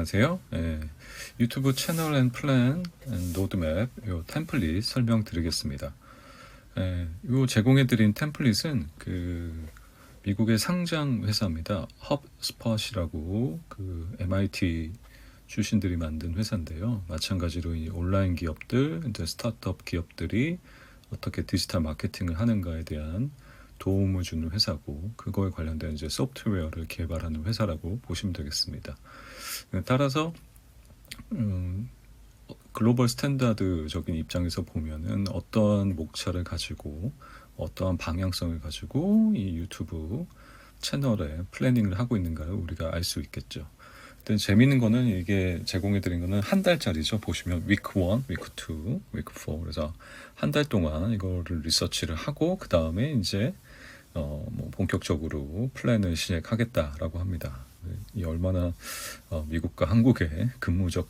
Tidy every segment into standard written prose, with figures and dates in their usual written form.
안녕하세요. 유튜브 채널 앤 플랜 앤 로드맵 요 템플릿 설명드리겠습니다. 요 제공해드린 템플릿은 그 미국의 상장 회사입니다. 헙스팟이라고 그 MIT 출신들이 만든 회사인데요. 마찬가지로 이 온라인 기업들, 이제 스타트업 기업들이 어떻게 디지털 마케팅을 하는가에 대한 도움을 주는 회사고, 그거에 관련된 이제 소프트웨어를 개발하는 회사라고 보시면 되겠습니다. 따라서 글로벌 스탠다드적인 입장에서 보면은 어떠한 목차를 가지고 어떠한 방향성을 가지고 이 유튜브 채널에 플래닝을 하고 있는가를 우리가 알 수 있겠죠. 근데 재미있는 거는 이게 제공해드린 거는 한 달짜리죠. 보시면 week 1, week 2, week 4 그래서 한 달 동안 이거를 리서치를 하고 그 다음에 이제 뭐 본격적으로 플랜을 시작하겠다라고 합니다. 이 얼마나 미국과 한국의 근무적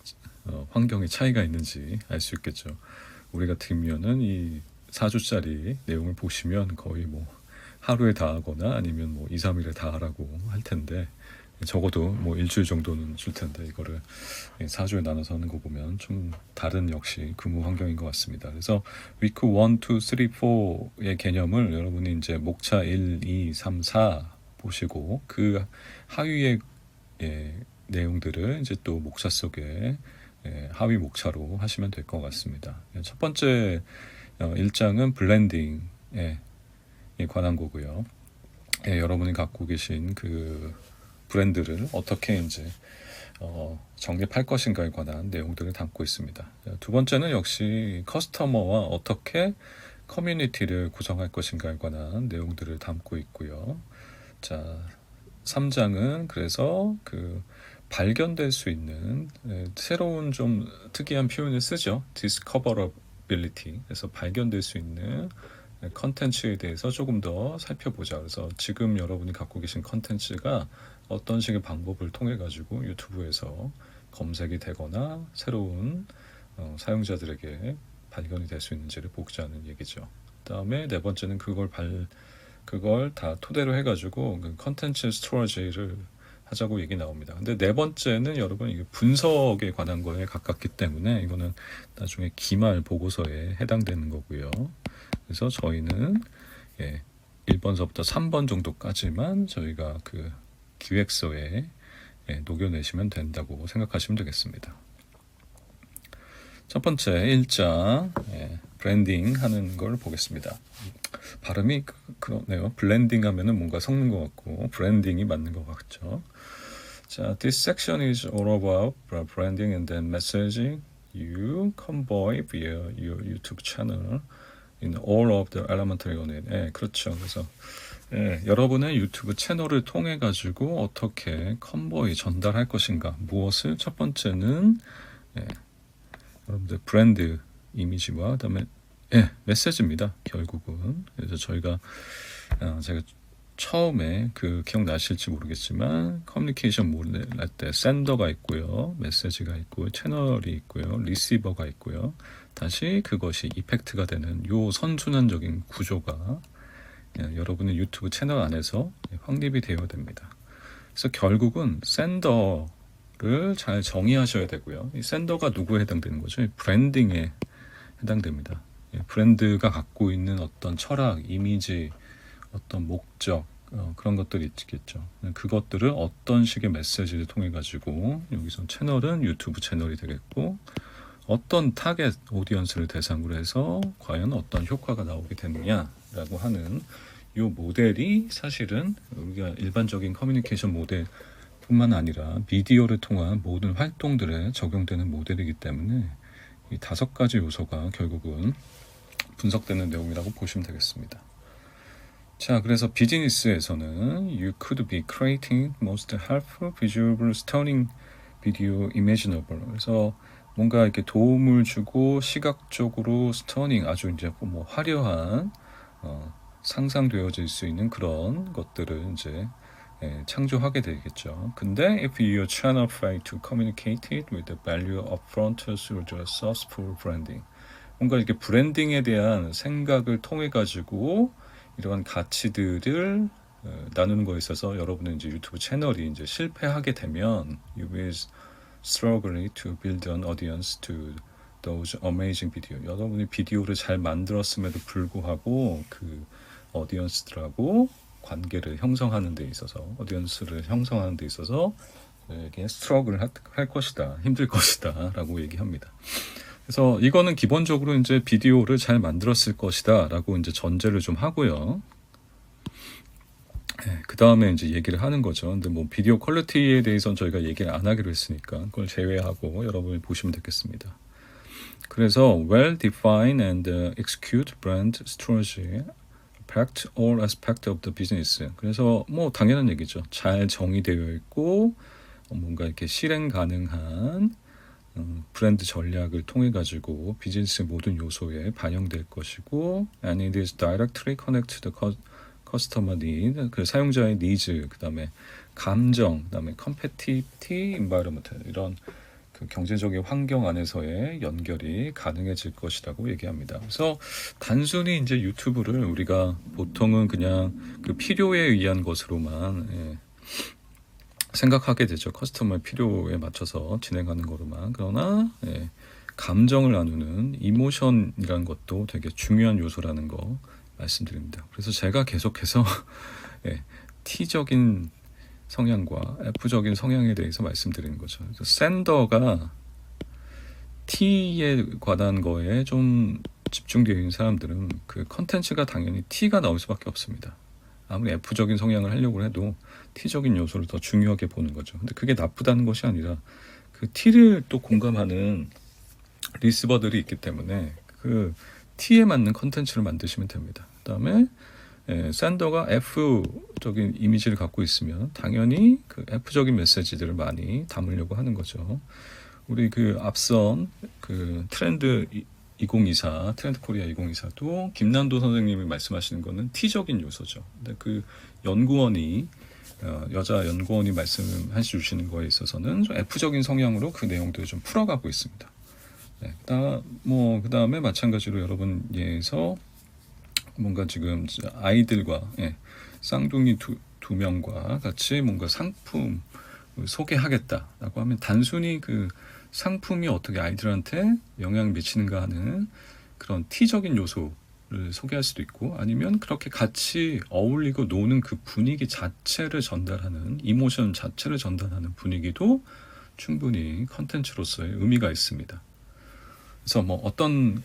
환경의 차이가 있는지 알 수 있겠죠. 우리 같으면은 이 4주짜리 내용을 보시면 거의 뭐 하루에 다 하거나 아니면 뭐 2, 3일에 다 하라고 할 텐데, 적어도 뭐 일주일 정도는 줄 텐데 이거를 4주에 나눠서 하는 거 보면 좀 다른 역시 근무 환경인 것 같습니다. 그래서 위크 1, 2, 3, 4의 개념을 여러분이 이제 목차 1, 2, 3, 4 보시고 그 하위의 내용들을 이제 또 목차 속에 하위 목차로 하시면 될 것 같습니다. 첫 번째 일장은 블렌딩에 관한 거고요. 여러분이 갖고 계신 그 브랜드를 어떻게 이제 정립할 것인가에 관한 내용들을 담고 있습니다. 두 번째는 역시 커스터머와 어떻게 커뮤니티를 구성할 것인가에 관한 내용들을 담고 있고요. 자, 3장은 그래서 그 발견될 수 있는 새로운 좀 특이한 표현을 쓰죠. discoverability. 그래서 발견될 수 있는 컨텐츠에 대해서 조금 더 살펴보자. 그래서 지금 여러분이 갖고 계신 컨텐츠가 어떤 식의 방법을 통해 가지고 유튜브에서 검색이 되거나 새로운 사용자들에게 발견이 될 수 있는지를 보자는 얘기죠. 그다음에 네 번째는 그걸 다 토대로 해가지고 컨텐츠 스토리지를 하자고 얘기 나옵니다. 근데 네 번째는 여러분 이게 분석에 관한 거에 가깝기 때문에 이거는 나중에 기말 보고서에 해당되는 거고요. 그래서 저희는 1번서부터 3번 정도까지만 저희가 그 기획서에 녹여내시면 된다고 생각하시면 되겠습니다. 첫 번째 1장 브랜딩 하는 걸 보겠습니다. 발음이 그러네요. 블렌딩 하면은 뭔가 섞는 것 같고 브랜딩이 맞는 것 같죠. 자, this section is all about branding and then messaging you convey via your YouTube channel in all of the elementary unit. 그렇죠. 그래서 여러분의 유튜브 채널을 통해 가지고 어떻게 컨보이 전달할 것인가, 무엇을 첫 번째는 여러분들 브랜드 이미지와 그다음에 메시지입니다. 결국은 그래서 제가 처음에 그 기억나실지 모르겠지만 커뮤니케이션 모델 할 때 샌더가 있고요, 메시지가 있고 채널이 있고요, 리시버가 있고요. 다시 그것이 이펙트가 되는 요 선순환적인 구조가 여러분의 유튜브 채널 안에서 확립이 되어야 됩니다. 그래서 결국은 샌더를 잘 정의하셔야 되고요. 이 샌더가 누구에 해당되는 거죠? 브랜딩에 해당됩니다. 브랜드가 갖고 있는 어떤 철학, 이미지, 어떤 목적, 그런 것들이 있겠죠. 그것들을 어떤 식의 메시지를 통해 가지고 여기서 채널은 유튜브 채널이 되겠고, 어떤 타겟 오디언스를 대상으로 해서 과연 어떤 효과가 나오게 되느냐라고 하는 이 모델이 사실은 우리가 일반적인 커뮤니케이션 모델 뿐만 아니라 미디어를 통한 모든 활동들에 적용되는 모델이기 때문에 이 5가지 요소가 결국은 분석되는 내용이라고 보시면 되겠습니다. 자, 그래서 비즈니스에서는 You could be creating most helpful, visual, stunning video imaginable. 그래서 뭔가 이렇게 도움을 주고 시각적으로 스터닝, 아주 이제 뭐 화려한 상상되어질 수 있는 그런 것들을 이제 창조하게 되겠죠. 근데 if your channel fail to communicate it with the value up front through the successful branding, 뭔가 이렇게 브랜딩에 대한 생각을 통해 가지고 이러한 가치들을 나누는 거에 있어서 여러분의 이제 유튜브 채널이 이제 실패하게 되면 you will struggling to build an audience to those amazing video. 여러분이 비디오를 잘 만들었음에도 불구하고 그 어디언스들하고 관계를 형성하는 데 있어서 어디언스를 형성하는 데 있어서 이게 스트러글 할 것이다, 힘들 것이다 라고 얘기합니다. 그래서 이거는 기본적으로 이제 비디오를 잘 만들었을 것이다 라고 이제 전제를 좀 하고요. 그 다음에 이제 얘기를 하는 거죠. 근데 뭐 비디오 퀄리티에 대해서는 저희가 얘기를 안 하기로 했으니까 그걸 제외하고 여러분이 보시면 되겠습니다. 그래서 well define and execute brand strategy, impact all aspect of the business. 그래서 뭐 당연한 얘기죠. 잘 정의되어 있고 뭔가 이렇게 실행 가능한 브랜드 전략을 통해 가지고 비즈니스 모든 요소에 반영될 것이고, and it is directly connect to the customer need, 그 사용자의 니즈, 그 다음에 감정, 그 다음에 competitive environment, 이런 그 경제적인 환경 안에서의 연결이 가능해질 것이라고 얘기합니다. 그래서 단순히 이제 유튜브를 우리가 보통은 그냥 그 필요에 의한 것으로만 생각하게 되죠. 커스터머의 필요에 맞춰서 진행하는 거로만. 그러나 감정을 나누는 이모션이라는 것도 되게 중요한 요소라는 거 말씀드립니다. 그래서 제가 계속해서 T적인 성향과 F적인 성향에 대해서 말씀드리는 거죠. 샌더가 T에 관한 거에 좀 집중되어 있는 사람들은 그 컨텐츠가 당연히 T가 나올 수밖에 없습니다. 아무리 F적인 성향을 하려고 해도 T적인 요소를 더 중요하게 보는 거죠. 근데 그게 나쁘다는 것이 아니라 그 T를 또 공감하는 리스버들이 있기 때문에 그 T에 맞는 컨텐츠를 만드시면 됩니다. 그 다음에 샌더가 F적인 이미지를 갖고 있으면 당연히 그 F적인 메시지들을 많이 담으려고 하는 거죠. 우리 그 앞선 그 트렌드 2024, 트렌드 코리아 2024도 김난도 선생님이 말씀하시는 거는 T적인 요소죠. 근데 그 연구원이 여자 연구원이 말씀해 주시는 거에 있어서는 좀 F적인 성향으로 그 내용들을 좀 풀어가고 있습니다. 그 다음에 마찬가지로 여러분 예에서 뭔가 지금 아이들과 쌍둥이 두 명과 같이 뭔가 상품 소개하겠다라고 하면 단순히 그 상품이 어떻게 아이들한테 영향을 미치는가 하는 그런 T적인 요소를 소개할 수도 있고, 아니면 그렇게 같이 어울리고 노는 그 분위기 자체를 전달하는, 이모션 자체를 전달하는 분위기도 충분히 컨텐츠로서의 의미가 있습니다. 그래서 뭐 어떤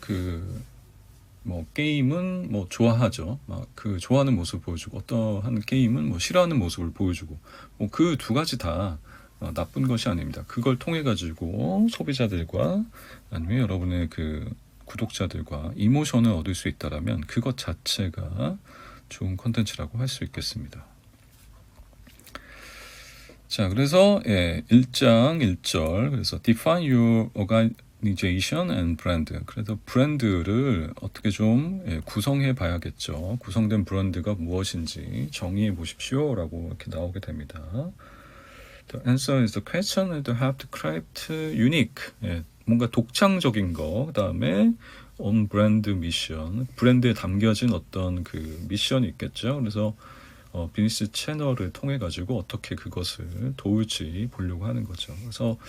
뭐 게임은 뭐 좋아하죠. 막 그 좋아하는 모습을 보여주고, 어떠한 게임은 뭐 싫어하는 모습을 보여주고, 뭐 그 두 가지 다 나쁜 것이 아닙니다. 그걸 통해 가지고 소비자들과 아니면 여러분의 그 구독자들과 이모션을 얻을 수 있다라면 그것 자체가 좋은 컨텐츠라고 할 수 있겠습니다. 자, 그래서 1장 1절, 그래서 define your organization and brand. 그래서 브랜드를 어떻게 좀 구성해 봐야겠죠. 구성된 브랜드가 무엇인지 정의해 보십시오 라고 이렇게 나오게 됩니다. The answer is the question and have to craft unique. 뭔가 독창적인 거, 그 다음에 on brand mission, 브랜드에 담겨진 어떤 그 미션이 있겠죠. 그래서 비즈니스 채널을 통해 가지고 어떻게 그것을 도울지 보려고 하는 거죠. 그래서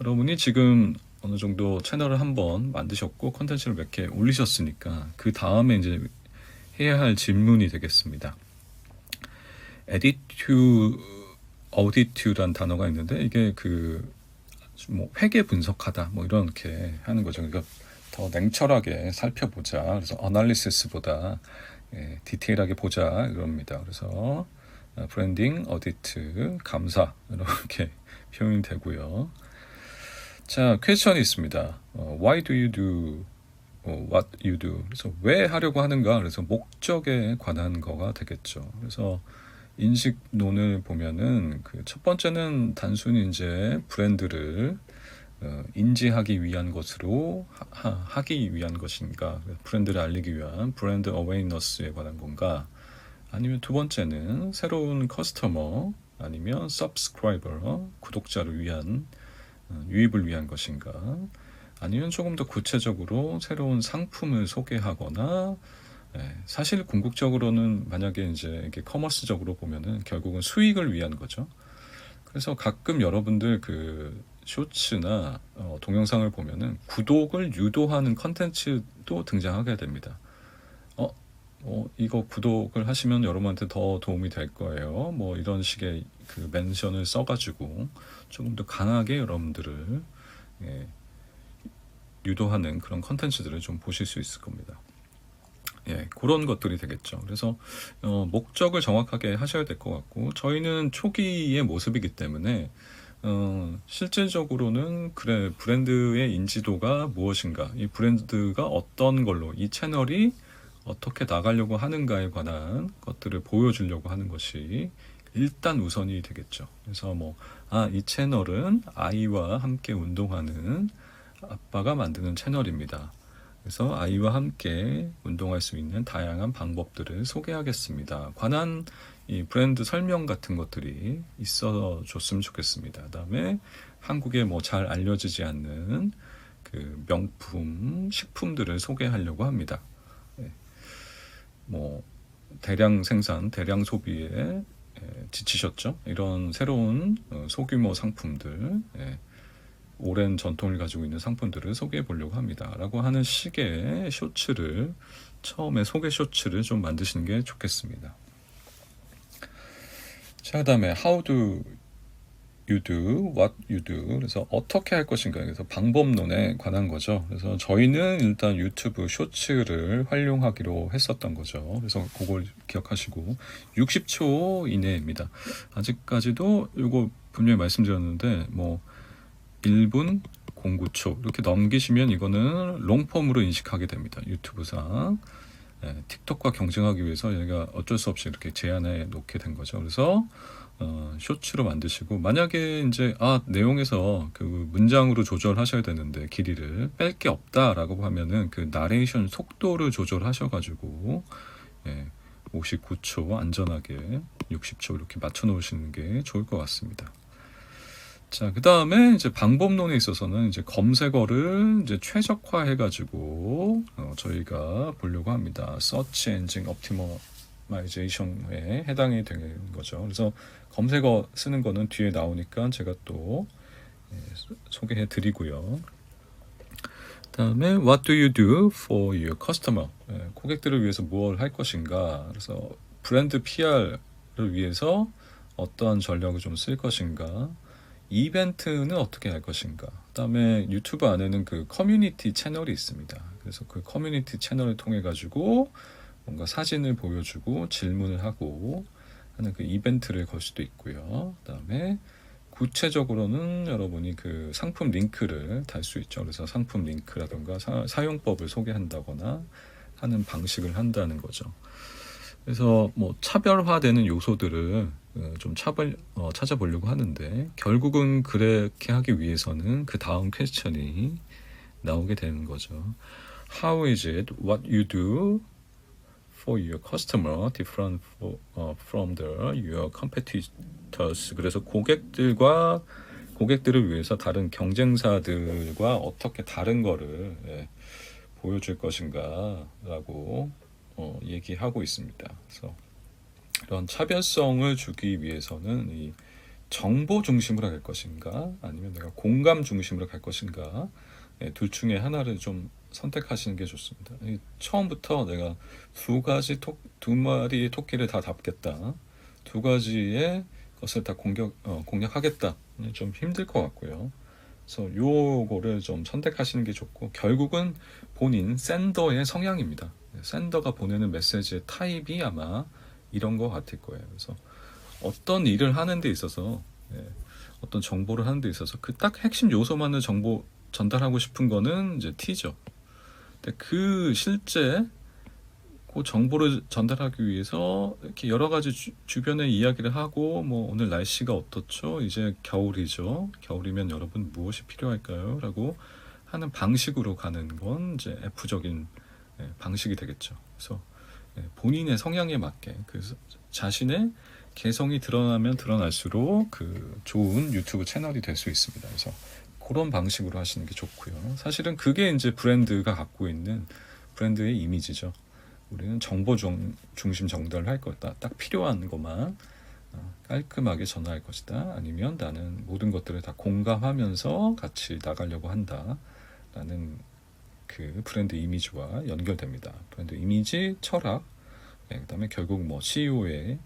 여러분이 지금 어느 정도 채널을 한번 만드셨고 콘텐츠를 몇 개 올리셨으니까 그 다음에 이제 해야 할 질문이 되겠습니다. audit라는 단어가 있는데 이게 뭐 회계 분석하다 뭐 이렇게 하는 거죠. 그러니까 더 냉철하게 살펴보자. 그래서 어널리시스보다 디테일하게 보자 이럽니다. 그래서 브랜딩, 어디트, 감사 이렇게 표현이 되고요. 자, 퀘스천이 있습니다. Why do you do what you do? 그래서 왜 하려고 하는가? 그래서 목적에 관한 거가 되겠죠. 그래서 인식론을 보면은 그 첫 번째는 단순히 이제 브랜드를 인지하기 위한 것으로 하기 위한 것인가, 브랜드를 알리기 위한 브랜드 어웨이너스에 관한 건가, 아니면 두 번째는 새로운 커스터머 아니면 서브스크라이버 구독자를 위한 유입을 위한 것인가, 아니면 조금 더 구체적으로 새로운 상품을 소개하거나, 사실 궁극적으로는 만약에 이제 이게 커머스적으로 보면은 결국은 수익을 위한 거죠. 그래서 가끔 여러분들 그 쇼츠나 동영상을 보면은 구독을 유도하는 컨텐츠도 등장하게 됩니다. 이거 구독을 하시면 여러분한테 더 도움이 될 거예요. 뭐 이런 식의 그 멘션을 써가지고 조금 더 강하게 여러분들을 예, 유도하는 그런 컨텐츠들을 좀 보실 수 있을 겁니다. 예, 그런 것들이 되겠죠. 그래서 목적을 정확하게 하셔야 될 것 같고, 저희는 초기의 모습이기 때문에 실질적으로는 그래, 브랜드의 인지도가 무엇인가, 이 브랜드가 어떤 걸로 이 채널이 어떻게 나가려고 하는가에 관한 것들을 보여주려고 하는 것이 일단 우선이 되겠죠. 그래서 이 채널은 아이와 함께 운동하는 아빠가 만드는 채널입니다. 그래서 아이와 함께 운동할 수 있는 다양한 방법들을 소개하겠습니다. 관한 이 브랜드 설명 같은 것들이 있어 줬으면 좋겠습니다. 그다음에 한국에 잘 알려지지 않는 그 명품 식품들을 소개하려고 합니다. 대량 생산, 대량 소비에 지치셨죠? 이런 새로운 소규모 상품들, 오랜 전통을 가지고 있는 상품들을 소개해 보려고 합니다. 라고 하는 식의 쇼츠를, 처음에 소개 쇼츠를 좀 만드시는 게 좋겠습니다. 자, 그 다음에 How do you do, what you do. 그래서 어떻게 할 것인가. 그래서 방법론에 관한 거죠. 그래서 저희는 일단 유튜브 쇼츠를 활용하기로 했었던 거죠. 그래서 그걸 기억하시고 60초 이내입니다. 아직까지도 이거 분명히 말씀드렸는데 1분 09초 이렇게 넘기시면 이거는 롱폼으로 인식하게 됩니다. 유튜브상. 틱톡과 경쟁하기 위해서 얘가 어쩔 수 없이 이렇게 제한해 놓게 된 거죠. 그래서 쇼츠로 만드시고, 만약에 이제 내용에서 그 문장으로 조절하셔야 되는데 길이를 뺄 게 없다라고 하면은 그 나레이션 속도를 조절하셔가지고 59초 안전하게 60초 이렇게 맞춰 놓으시는 게 좋을 것 같습니다. 자, 그 다음에 이제 방법론에 있어서는 이제 검색어를 이제 최적화해가지고 저희가 보려고 합니다. Search Engine Optimization에 해당이 되는 거죠. 그래서 검색어 쓰는 거는 뒤에 나오니까 제가 또 소개해 드리고요. 그 다음에 What do you do for your customer? 고객들을 위해서 무엇을 할 것인가? 그래서 브랜드 PR을 위해서 어떠한 전략을 좀 쓸 것인가? 이벤트는 어떻게 할 것인가? 그다음에 유튜브 안에는 그 커뮤니티 채널이 있습니다. 그래서 그 커뮤니티 채널을 통해 가지고 뭔가 사진을 보여주고 질문을 하고 하는 그 이벤트를 걸 수도 있고요. 그다음에 구체적으로는 여러분이 그 상품 링크를 달 수 있죠. 그래서 상품 링크라든가 사용법을 소개한다거나 하는 방식을 한다는 거죠. 그래서 차별화되는 요소들을 좀 찾아보려고 하는데, 결국은 그렇게 하기 위해서는 그 다음 퀘스천이 나오게 되는 거죠. How is it what you do for your customer different from your competitors? 그래서 고객들을 위해서 다른 경쟁사들과 어떻게 다른 거를 보여줄 것인가 라고 얘기하고 있습니다. 그래서 이런 차별성을 주기 위해서는 이 정보 중심으로 갈 것인가, 아니면 내가 공감 중심으로 갈 것인가, 둘 중에 하나를 좀 선택하시는 게 좋습니다. 처음부터 내가 두 마리의 토끼를 다 잡겠다, 두 가지의 것을 다 공략하겠다, 좀 힘들 것 같고요. 그래서 요거를 좀 선택하시는 게 좋고, 결국은 본인 샌더의 성향입니다. 샌더가 보내는 메시지의 타입이 아마 이런 것 같을 거예요. 그래서 어떤 일을 하는 데 있어서, 어떤 정보를 하는 데 있어서 그 딱 핵심 요소만을 전달하고 싶은 거는 이제 T죠. 근데 실제 그 정보를 전달하기 위해서 이렇게 여러 가지 주변의 이야기를 하고, 오늘 날씨가 어떻죠? 이제 겨울이죠. 겨울이면 여러분 무엇이 필요할까요? 라고 하는 방식으로 가는 건 이제 F적인 방식이 되겠죠. 그래서 본인의 성향에 맞게 자신의 개성이 드러나면 드러날수록 그 좋은 유튜브 채널이 될 수 있습니다. 그래서 그런 방식으로 하시는 게 좋고요. 사실은 그게 이제 브랜드가 갖고 있는 브랜드의 이미지죠. 우리는 정보 중심 전달을 할 거다. 딱 필요한 것만 깔끔하게 전화할 것이다. 아니면 나는 모든 것들을 다 공감하면서 같이 나가려고 한다. 라는 그 브랜드 이미지와 연결됩니다. 브랜드 이미지, 철학, 그다음에 결국 뭐 CEO의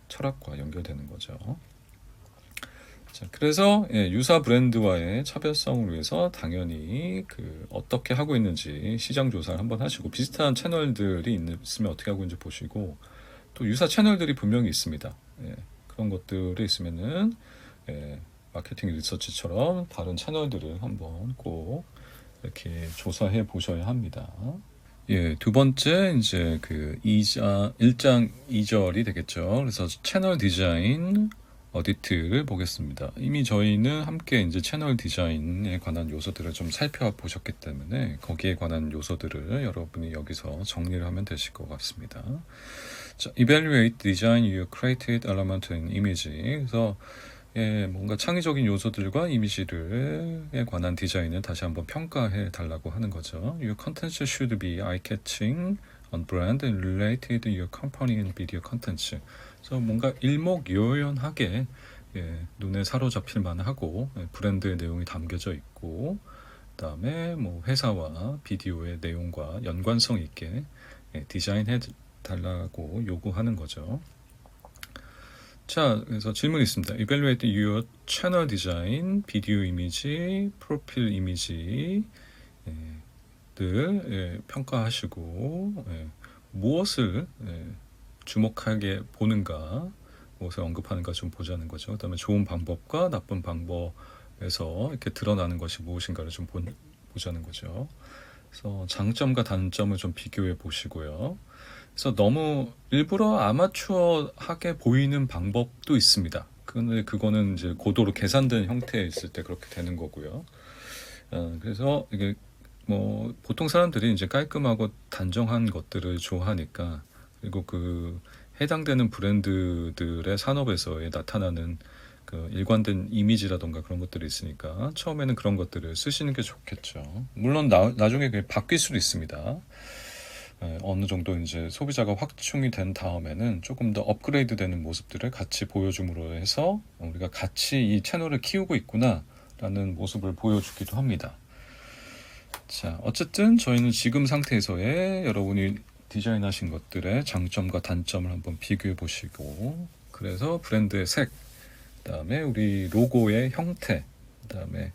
철학과 연결되는 거죠. 자, 그래서 유사 브랜드와의 차별성을 위해서 당연히 그 어떻게 하고 있는지 시장 조사를 한번 하시고 비슷한 채널들이 있으면 어떻게 하고 있는지 보시고 또 유사 채널들이 분명히 있습니다. 그런 것들이 있으면은 마케팅 리서치처럼 다른 채널들을 한번 꼭 이렇게 조사해 보셔야 합니다. 두 번째 이제 그 1장 2절이 되겠죠. 그래서 채널 디자인 어디트를 보겠습니다. 이미 저희는 함께 이제 채널 디자인에 관한 요소들을 좀 살펴보셨기 때문에 거기에 관한 요소들을 여러분이 여기서 정리를 하면 되실 것 같습니다. 자, evaluate design your created element in image. 그래서 뭔가 창의적인 요소들과 이미지에 관한 디자인을 다시 한번 평가해 달라고 하는 거죠. Your content should be eye-catching, on brand, and related to your company and video contents. 그래서 뭔가 일목요연하게 눈에 사로잡힐 만하고 브랜드의 내용이 담겨져 있고 그다음에 뭐 회사와 비디오의 내용과 연관성 있게 디자인해 달라고 요구하는 거죠. 자, 그래서 질문이 있습니다. Evaluate your channel design, 비디오 이미지, 프로필 이미지들 평가하시고 무엇을 주목하게 보는가, 무엇을 언급하는가 좀 보자는 거죠. 그다음에 좋은 방법과 나쁜 방법에서 이렇게 드러나는 것이 무엇인가를 좀 보자는 거죠. 그래서 장점과 단점을 좀 비교해 보시고요. 그래서 너무 일부러 아마추어하게 보이는 방법도 있습니다. 근데 그거는 이제 고도로 계산된 형태에 있을 때 그렇게 되는 거고요. 그래서 이게 뭐 보통 사람들이 이제 깔끔하고 단정한 것들을 좋아하니까 그리고 그 해당되는 브랜드들의 산업에서의 나타나는 그 일관된 이미지라던가 그런 것들이 있으니까 처음에는 그런 것들을 쓰시는 게 좋겠죠. 물론 나중에 그게 바뀔 수도 있습니다. 어느 정도 이제 소비자가 확충이 된 다음에는 조금 더 업그레이드 되는 모습들을 같이 보여줌으로 해서 우리가 같이 이 채널을 키우고 있구나 라는 모습을 보여주기도 합니다. 자, 어쨌든 저희는 지금 상태에서의 여러분이 디자인하신 것들의 장점과 단점을 한번 비교해 보시고 그래서 브랜드의 색, 그다음에 우리 로고의 형태, 그다음에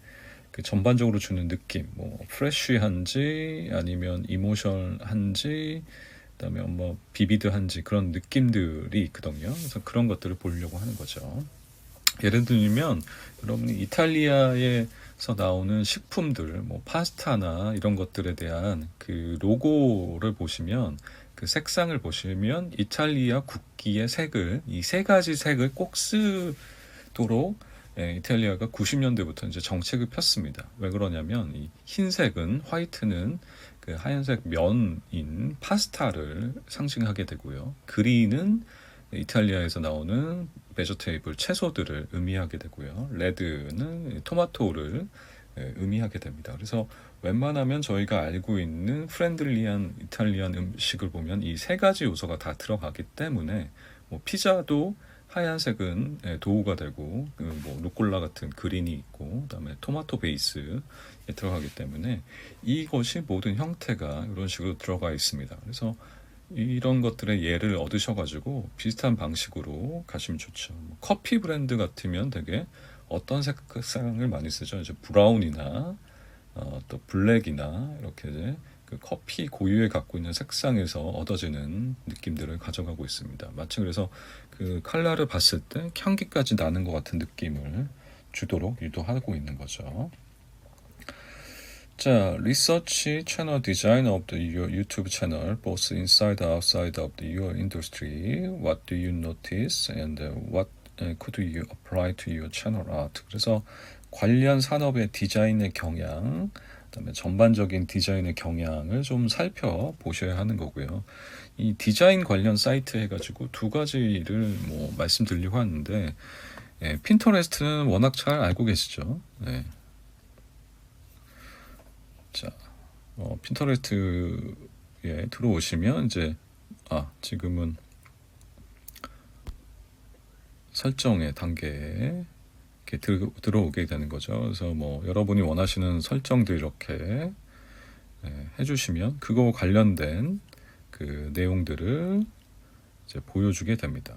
그 전반적으로 주는 느낌, 뭐 프레쉬한지 아니면 이모션한지, 그다음에 뭐 비비드한지 그런 느낌들이 있거든요. 그래서 그런 것들을 보려고 하는 거죠. 예를 들면 여러분이 이탈리아에서 나오는 식품들, 뭐 파스타나 이런 것들에 대한 그 로고를 보시면 그 색상을 보시면 이탈리아 국기의 색을 이 세 가지 색을 꼭 쓰도록 이탈리아가 90년대부터 이제 정책을 폈습니다. 왜 그러냐면 이 흰색은 화이트는 그 하얀색 면인 파스타를 상징하게 되고요. 그린은 이탈리아에서 나오는 베저테이블 채소들을 의미하게 되고요. 레드는 토마토를 의미하게 됩니다. 그래서 웬만하면 저희가 알고 있는 프렌들리한 이탈리안 음식을 보면 이 세 가지 요소가 다 들어가기 때문에 뭐 피자도 하얀색은 도우가 되고 뭐 루꼴라 같은 그린이 있고 그다음에 토마토 베이스에 들어가기 때문에 이것이 모든 형태가 이런 식으로 들어가 있습니다. 그래서 이런 것들의 예를 얻으셔가지고 비슷한 방식으로 가시면 좋죠. 커피 브랜드 같으면 되게 어떤 색상을 많이 쓰죠. 이제 브라운이나 또 블랙이나 이렇게 그 커피 고유에 갖고 있는 색상에서 얻어지는 느낌들을 가져가고 있습니다. 마치 그래서 그 컬러를 봤을 때 향기까지 나는 것 같은 느낌을 주도록 유도하고 있는 거죠. 자, research channel design of your YouTube channel, both inside and outside of your industry. What do you notice and what could you apply to your channel art? 그래서 관련 산업의 디자인의 경향, 그다음에 전반적인 디자인의 경향을 좀 살펴보셔야 하는 거고요. 이 디자인 관련 사이트 해가지고 두 가지를 뭐 말씀드리려고 하는데 핀터레스트는 워낙 잘 알고 계시죠. 네. 자, 핀터레스트에 들어오시면 이제 지금은 설정의 단계에 이렇게 들어오게 되는 거죠. 그래서 뭐 여러분이 원하시는 설정들 이렇게 해주시면 그거 관련된 그 내용들을 이제 보여주게 됩니다.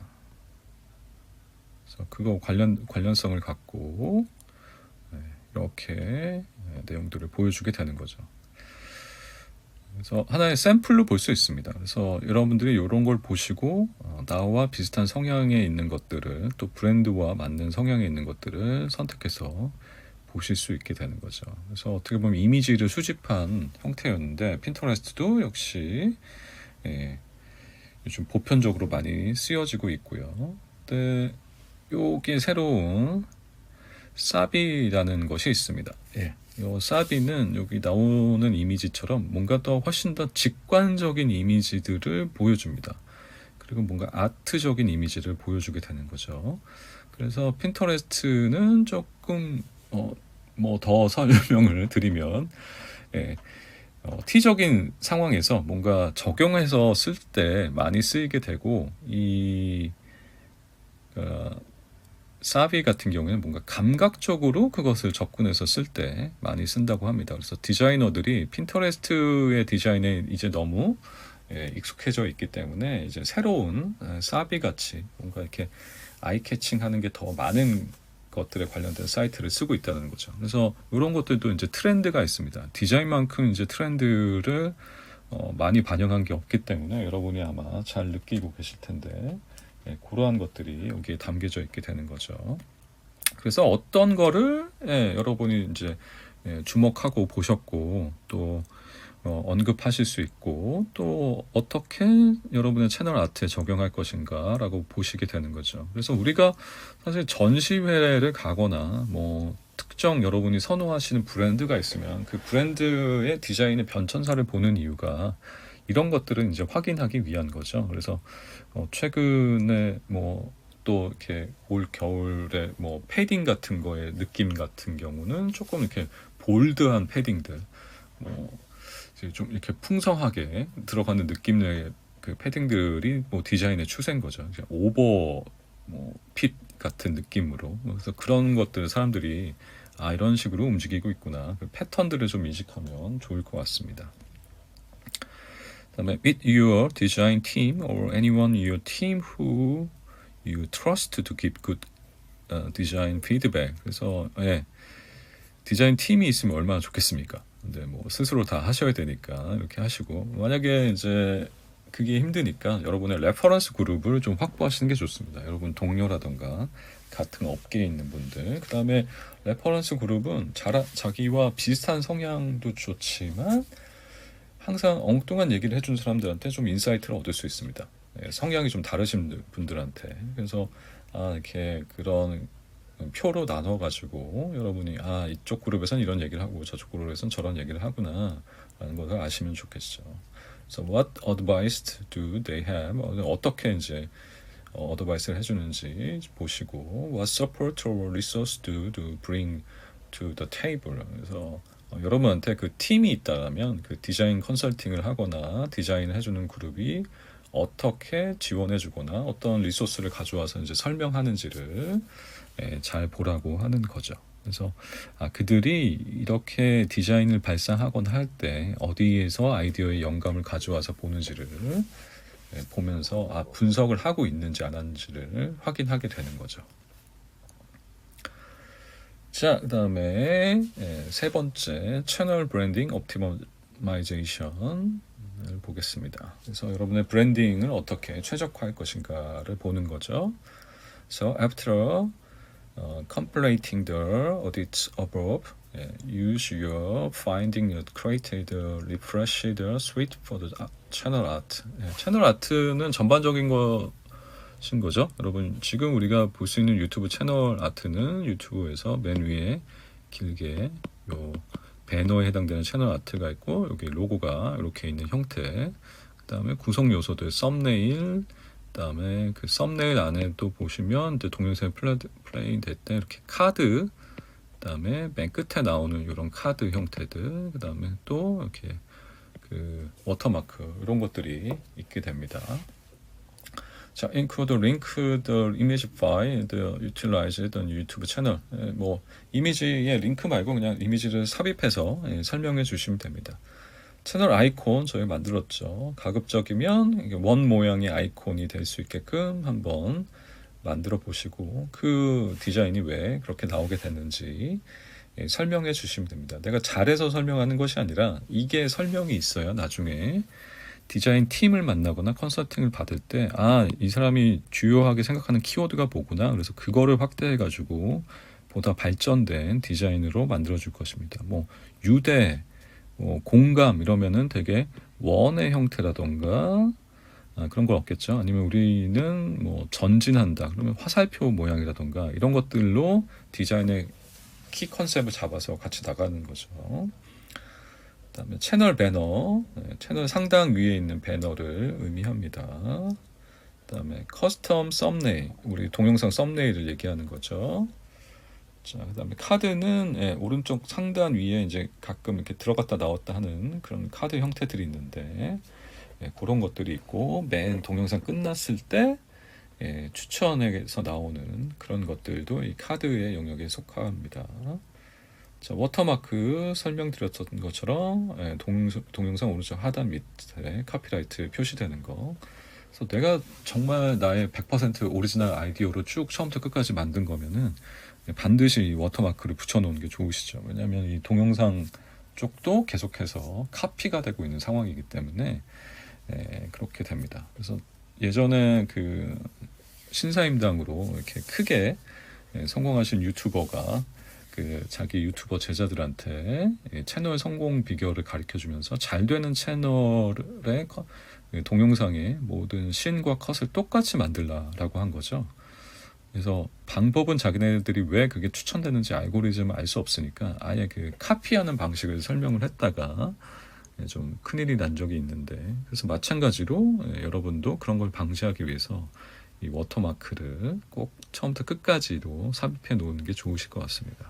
그래서 그거 관련성을 갖고 이렇게 내용들을 보여주게 되는 거죠. 그래서 하나의 샘플로 볼 수 있습니다. 그래서 여러분들이 이런 걸 보시고 나와 비슷한 성향에 있는 것들을 또 브랜드와 맞는 성향에 있는 것들을 선택해서 보실 수 있게 되는 거죠. 그래서 어떻게 보면 이미지를 수집한 형태였는데 핀터레스트도 역시 요즘 보편적으로 많이 쓰여지고 있고요. 근데 여기 새로운 사비라는 것이 있습니다. 이 사비는 여기 나오는 이미지처럼 뭔가 더 훨씬 더 직관적인 이미지들을 보여줍니다. 그리고 뭔가 아트적인 이미지를 보여주게 되는 거죠. 그래서 핀터레스트는 조금 뭐 더 설명을 드리면 T적인 상황에서 뭔가 적용해서 쓸 때 많이 쓰이게 되고 이 사비 같은 경우에는 뭔가 감각적으로 그것을 접근해서 쓸 때 많이 쓴다고 합니다. 그래서 디자이너들이 핀터레스트의 디자인에 이제 너무 익숙해져 있기 때문에 이제 새로운 사비 같이 뭔가 이렇게 아이 캐칭하는 게 더 많은 것들에 관련된 사이트를 쓰고 있다는 거죠. 그래서 이런 것들도 이제 트렌드가 있습니다. 디자인만큼 이제 트렌드를 많이 반영한 게 없기 때문에 여러분이 아마 잘 느끼고 계실 텐데 그러한 것들이 여기에 담겨져 있게 되는 거죠. 그래서 어떤 거를 여러분이 이제 주목하고 보셨고 또 언급하실 수 있고 또 어떻게 여러분의 채널 아트에 적용할 것인가 라고 보시게 되는 거죠. 그래서 우리가 사실 전시회를 가거나 뭐 특정 여러분이 선호하시는 브랜드가 있으면 그 브랜드의 디자인의 변천사를 보는 이유가 이런 것들은 이제 확인하기 위한 거죠. 그래서 최근에 뭐 또 이렇게 올 겨울에 뭐 패딩 같은 거의 느낌 같은 경우는 조금 이렇게 볼드한 패딩들 뭐 좀 이렇게 풍성하게 들어가는 느낌의 그 패딩들이 뭐 디자인의 추세인 거죠. 오버 핏 같은 느낌으로. 그래서 그런 것들 사람들이 이런 식으로 움직이고 있구나. 그 패턴들을 좀 인식하면 좋을 것 같습니다. 그다음에 with your design team or anyone in your team who you trust to give good design feedback. 그래서 디자인 팀이 있으면 얼마나 좋겠습니까? 근데 뭐 스스로 다 하셔야 되니까 이렇게 하시고 만약에 이제 그게 힘드니까 여러분의 레퍼런스 그룹을 좀 확보하시는 게 좋습니다. 여러분 동료라던가 같은 업계에 있는 분들. 그다음에 레퍼런스 그룹은 자기와 비슷한 성향도 좋지만 항상 엉뚱한 얘기를 해준 사람들한테 좀 인사이트를 얻을 수 있습니다. 성향이 좀 다르신 분들한테. 그래서 이렇게 그런 표로 나눠가지고 여러분이 이쪽 그룹에서는 이런 얘기를 하고 저쪽 그룹에서는 저런 얘기를 하구나 라는 것을 아시면 좋겠죠. So what advice do they have? 어떻게 이제 어드바이스를 해주는지 보시고 what support or resource do bring to the table? 그래서 여러분한테 그 팀이 있다면 그 디자인 컨설팅을 하거나 디자인을 해주는 그룹이 어떻게 지원해주거나 어떤 리소스를 가져와서 이제 설명하는지를 잘 보라고 하는 거죠. 그래서 그들이 이렇게 디자인을 발상하거나 할 때 어디에서 아이디어의 영감을 가져와서 보는지를 보면서 분석을 하고 있는지 안 하는지를 확인하게 되는 거죠. 자, 그 다음에 세 번째 채널 브랜딩 옵티마이제이션을 보겠습니다. 그래서 여러분의 브랜딩을 어떻게 최적화할 것인가를 보는 거죠. So after completing the audits above, use your finding and create the refresh the suite for the channel art. 채널 아트는 전반적인 것인 거죠. 여러분 지금 우리가 볼 수 있는 유튜브 채널 아트는 유튜브에서 맨 위에 길게 요 배너에 해당되는 채널 아트가 있고 여기 로고가 이렇게 있는 형태. 그다음에 구성 요소들 썸네일. 그다음에 그 썸네일 안에 또 보시면 이제 동영상이 플레이 될 때 이렇게 카드, 그다음에 맨 끝에 나오는 이런 카드 형태들, 그다음에 또 이렇게 그 워터마크 이런 것들이 있게 됩니다. 자, include link the image file the utilized on YouTube 채널. 뭐 이미지의 링크 말고 그냥 이미지를 삽입해서 설명해 주시면 됩니다. 채널 아이콘 저희 만들었죠. 가급적이면 이게 원 모양의 아이콘이 될 수 있게끔 한번 만들어 보시고 그 디자인이 왜 그렇게 나오게 됐는지 설명해 주시면 됩니다. 내가 잘해서 설명하는 것이 아니라 이게 설명이 있어야 나중에 디자인 팀을 만나거나 컨설팅을 받을 때, 아, 이 사람이 주요하게 생각하는 키워드가 뭐구나. 그래서 그거를 확대해 가지고 보다 발전된 디자인으로 만들어 줄 것입니다. 뭐 유대, 공감 이러면은 되게 원의 형태라던가 그런 건 없겠죠. 아니면 우리는 뭐 전진한다. 그러면 화살표 모양이라던가 이런 것들로 디자인의 키 컨셉을 잡아서 같이 나가는 거죠. 그다음에 채널 배너, 채널 상단 위에 있는 배너를 의미합니다. 그다음에 커스텀 썸네일, 우리 동영상 썸네일을 얘기하는 거죠. 자, 그다음에 카드는 오른쪽 상단 위에 이제 가끔 이렇게 들어갔다 나왔다 하는 그런 카드 형태들이 있는데 그런 것들이 있고 맨 동영상 끝났을 때 추천에서 나오는 그런 것들도 이 카드의 영역에 속합니다. 자, 워터마크 설명드렸던 것처럼 동영상 오른쪽 하단 밑에 카피라이트 표시되는 거. 그래서 내가 정말 나의 100% 오리지널 아이디어로 쭉 처음부터 끝까지 만든 거면은 반드시 워터마크를 붙여놓는 게 좋으시죠. 왜냐하면 이 동영상 쪽도 계속해서 카피가 되고 있는 상황이기 때문에 그렇게 됩니다. 그래서 예전에 그 신사임당으로 이렇게 크게 성공하신 유튜버가 그 자기 유튜버 제자들한테 채널 성공 비결을 가르쳐주면서 잘 되는 채널의 동영상의 모든 씬과 컷을 똑같이 만들라라고 한 거죠. 그래서 방법은 자기네들이 왜 그게 추천되는지 알고리즘을 알 수 없으니까 아예 그 카피하는 방식을 설명을 했다가 좀 큰일이 난 적이 있는데, 그래서 마찬가지로 여러분도 그런 걸 방지하기 위해서 이 워터마크를 꼭 처음부터 끝까지로 삽입해 놓는 게 좋으실 것 같습니다.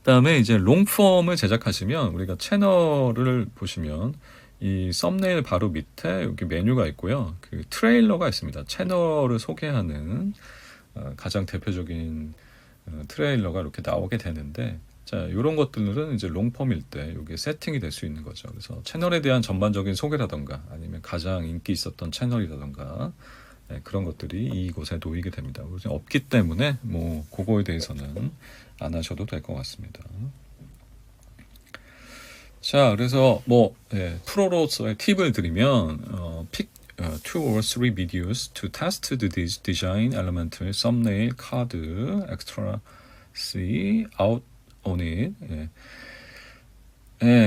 그다음에 이제 롱폼을 제작하시면 우리가 채널을 보시면 이 썸네일 바로 밑에 여기 메뉴가 있고요. 그 트레일러가 있습니다. 채널을 소개하는 가장 대표적인 트레일러가 이렇게 나오게 되는데, 자, 이런 것들은 이제 롱폼일 때 이게 세팅이 될 수 있는 거죠. 그래서 채널에 대한 전반적인 소개라던가 아니면 가장 인기 있었던 채널이라던가 그런 것들이 이곳에 놓이게 됩니다. 없기 때문에 뭐 그거에 대해서는 안 하셔도 될 것 같습니다. 자, 그래서 뭐 프로로서의 팁을 드리면 pick 2 or 3 videos to test the design element, thumbnail, card, extra see out on it.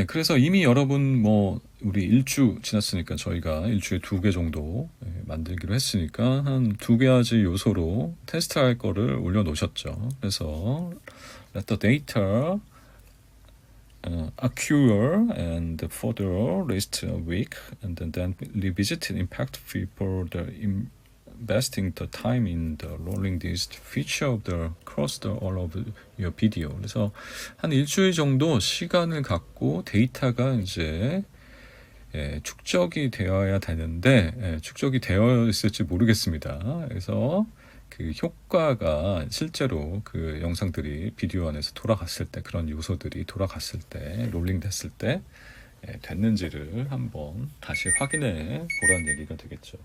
그래서 이미 여러분 뭐 우리 일주 지났으니까 저희가 일주에 2개 정도 만들기로 했으니까 한 2가지 요소로 테스트할 거를 올려놓으셨죠. 그래서 let the data accrue and further list a week and then revisit impact before the investing the time in the rolling this feature of the across the all of your video. 그래서 한 일주일 정도 시간을 갖고 데이터가 이제 축적이 되어야 되는데 축적이 되어 있을지 모르겠습니다. 그래서 그 효과가 실제로 그 영상들이 비디오 안에서 돌아갔을 때, 그런 요소들이 돌아갔을 때, 롤링 됐을 때 됐는지를 한번 다시 확인해 보라는 얘기가 되겠죠.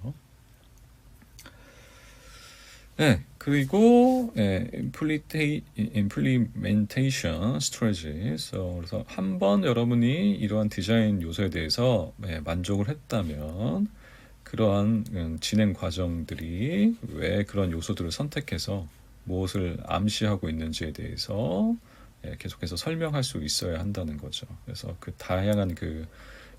그리고 implementation strategy. 그래서 한번 여러분이 이러한 디자인 요소에 대해서 만족을 했다면 그러한 진행 과정들이 왜 그런 요소들을 선택해서 무엇을 암시하고 있는지에 대해서 계속해서 설명할 수 있어야 한다는 거죠. 그래서 그 다양한 그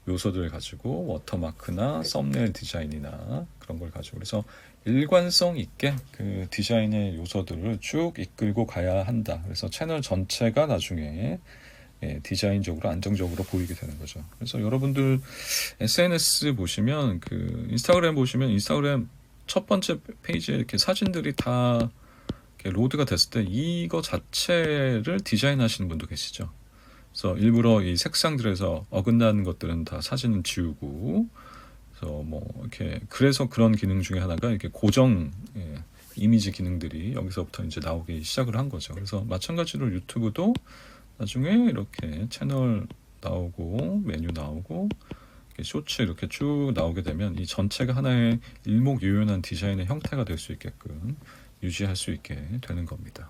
요소들을 가지고 워터마크나 썸네일 디자인이나 그런 걸 가지고, 그래서 일관성 있게 그 디자인의 요소들을 쭉 이끌고 가야 한다. 그래서 채널 전체가 나중에 디자인적으로 안정적으로 보이게 되는 거죠. 그래서 여러분들 SNS 보시면 그 인스타그램 보시면 인스타그램 첫 번째 페이지에 이렇게 사진들이 다 이렇게 로드가 됐을 때 이거 자체를 디자인하시는 분도 계시죠. 그래서 일부러 이 색상들에서 어긋나는 것들은 다 사진은 지우고 그래서 뭐 이렇게 그래서 그런 기능 중에 하나가 이렇게 고정 이미지 기능들이 여기서부터 이제 나오기 시작을 한 거죠. 그래서 마찬가지로 유튜브도 나중에 이렇게 채널 나오고 메뉴 나오고 쇼츠 이렇게 쭉 나오게 되면 이 전체가 하나의 일목요연한 디자인의 형태가 될 수 있게끔 유지할 수 있게 되는 겁니다.